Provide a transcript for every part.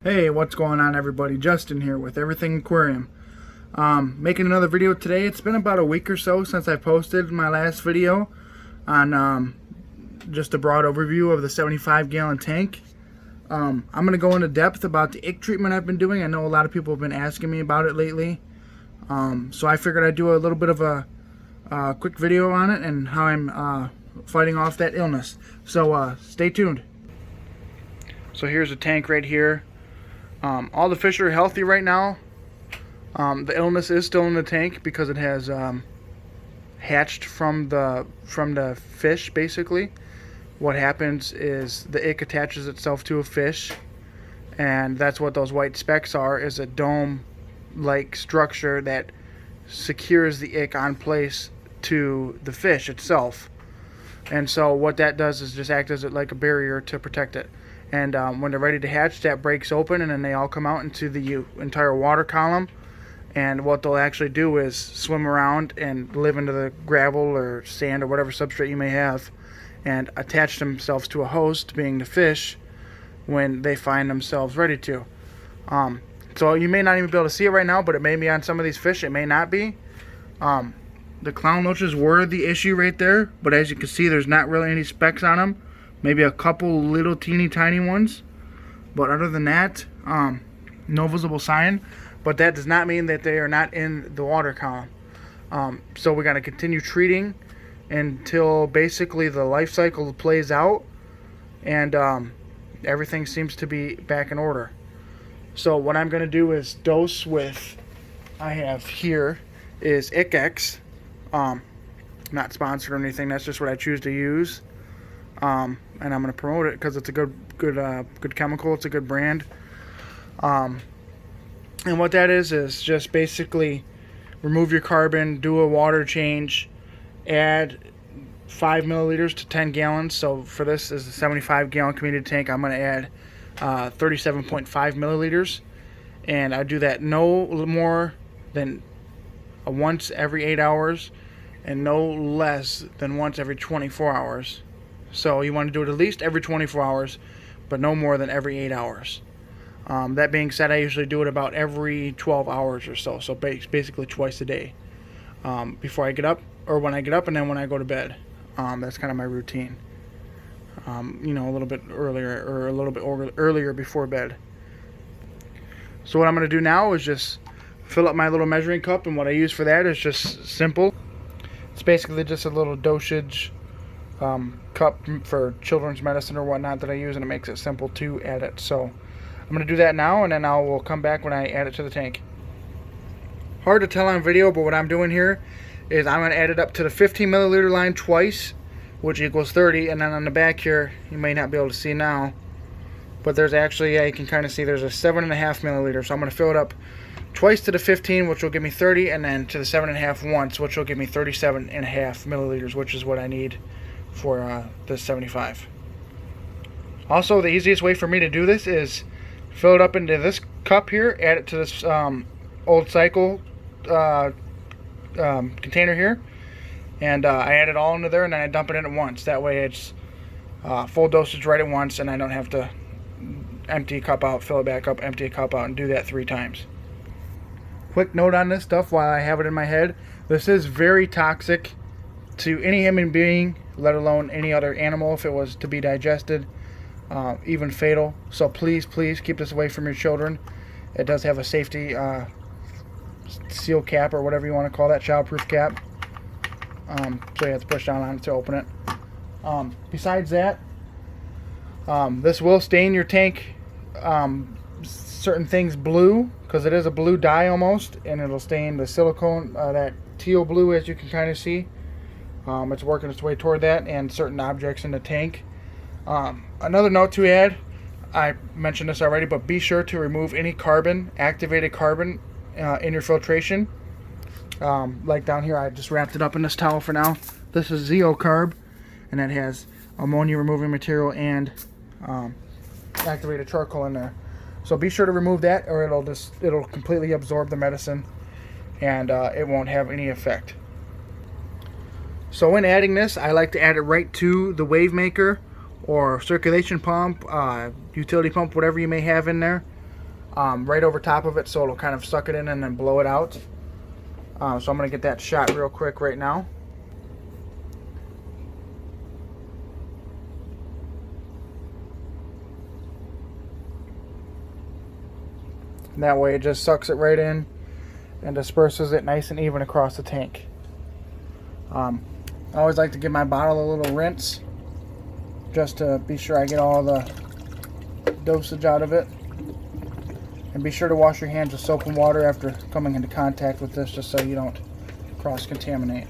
Hey, what's going on everybody? Justin here with Everything Aquarium. Making another video today. It's been about a week or so since I posted my last video on just a broad overview of the 75-gallon tank. I'm going to go into depth about the ick treatment I've been doing. I know a lot of people have been asking me about it lately. So I figured I'd do a little bit of a quick video on it and how I'm fighting off that illness. So stay tuned. So here's the tank right here. All the fish are healthy right now. The illness is still in the tank because it has hatched from the fish. Basically, what happens is the ick attaches itself to a fish, and that's what those white specks are. Is a dome-like structure that secures the ick on place to the fish itself. And so what that does is just act as like a barrier to protect it. And when they're ready to hatch, that breaks open, and then they all come out into the entire water column. And what they'll actually do is swim around and live into the gravel or sand or whatever substrate you may have, and attach themselves to a host, being the fish, when they find themselves ready to. So you may not even be able to see it right now, but it may be on some of these fish. It may not be. The clown loaches were the issue right there, but as you can see, there's not really any specks on them. Maybe a couple little teeny tiny ones, but other than that, no visible sign. But that does not mean that they are not in the water column. So we're going to continue treating until basically the life cycle plays out and everything seems to be back in order. So what I'm going to do is dose with, I have here is IckX. Not sponsored or anything, that's just what I choose to use. And I'm going to promote it because it's a good chemical. It's a good brand. And what that is just basically remove your carbon, do a water change, add 5 milliliters to 10 gallons. So for this is a 75-gallon community tank. I'm going to add 37.5 milliliters, and I do that no more than once every 8 hours, and no less than once every 24 hours. So you want to do it at least every 24 hours, but no more than every 8 hours. That being said, I usually do it about every 12 hours or so. So basically twice a day. Before I get up, or when I get up, and then when I go to bed. That's kind of my routine. A little bit earlier, or a little bit earlier before bed. So what I'm going to do now is just fill up my little measuring cup, and what I use for that is just simple. It's basically just a little dosage cup for children's medicine or whatnot that I use, and it makes it simple to add it. So I'm going to do that now, and then I will come back when I add it to the tank. Hard to tell on video, but what I'm doing here is I'm going to add it up to the 15 milliliter line twice, which equals 30, and then on the back here, you may not be able to see now, but there's actually, you can kind of see there's a 7.5 milliliter. So I'm going to fill it up twice to the 15, which will give me 30, and then to the 7.5 once, which will give me 37.5 milliliters, which is what I need for the 75. Also, the easiest way for me to do this is fill it up into this cup here, add it to this old cycle container here, and I add it all into there, and then I dump it in at once. That way it's full dosage right at once, and I don't have to empty a cup out, fill it back up, empty a cup out, and do that 3 times. Quick note on this stuff while I have it in my head: this is very toxic to any human being, let alone any other animal if it was to be digested, even fatal. So please keep this away from your children. It does have a safety seal cap, or whatever you want to call that, childproof cap. So you have to push down on it to open it. Besides that, this will stain your tank certain things blue, because it is a blue dye almost, and it'll stain the silicone, that teal blue, as you can kind of see. It's working its way toward that, and certain objects in the tank. Another note to add, I mentioned this already, but be sure to remove any carbon, activated carbon, in your filtration. Like down here, I just wrapped it up in this towel for now. This is Zeocarb, and it has ammonia removing material and activated charcoal in there. So be sure to remove that, or it'll completely absorb the medicine, and it won't have any effect. So when adding this, I like to add it right to the wave maker or circulation pump, utility pump, whatever you may have in there. right over top of it, so it'll kind of suck it in and then blow it out. So I'm going to get that shot real quick right now. And that way it just sucks it right in and disperses it nice and even across the tank. I always like to give my bottle a little rinse just to be sure I get all the dosage out of it. And be sure to wash your hands with soap and water after coming into contact with this, just so you don't cross-contaminate.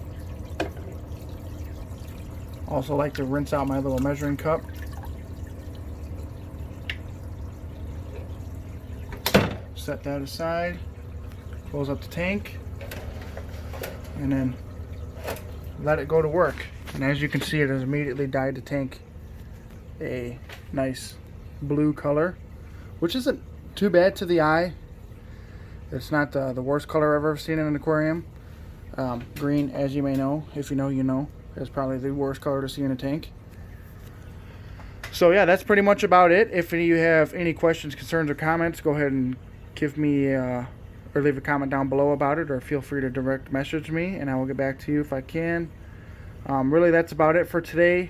Also like to rinse out my little measuring cup. Set that aside, close up the tank, and then let it go to work. And as you can see, it has immediately dyed the tank a nice blue color, which isn't too bad to the eye. It's not the worst color I've ever seen in an aquarium. Green, as you may know, if you know, you know, is probably the worst color to see in a tank. So yeah, that's pretty much about it. If you have any questions, concerns, or comments, go ahead and give me or leave a comment down below about it, or feel free to direct message me and I will get back to you if I can. Really, that's about it for today.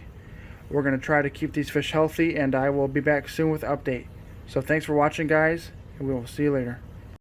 We're going to try to keep these fish healthy, and I will be back soon with an update. So thanks for watching, guys, and we will see you later.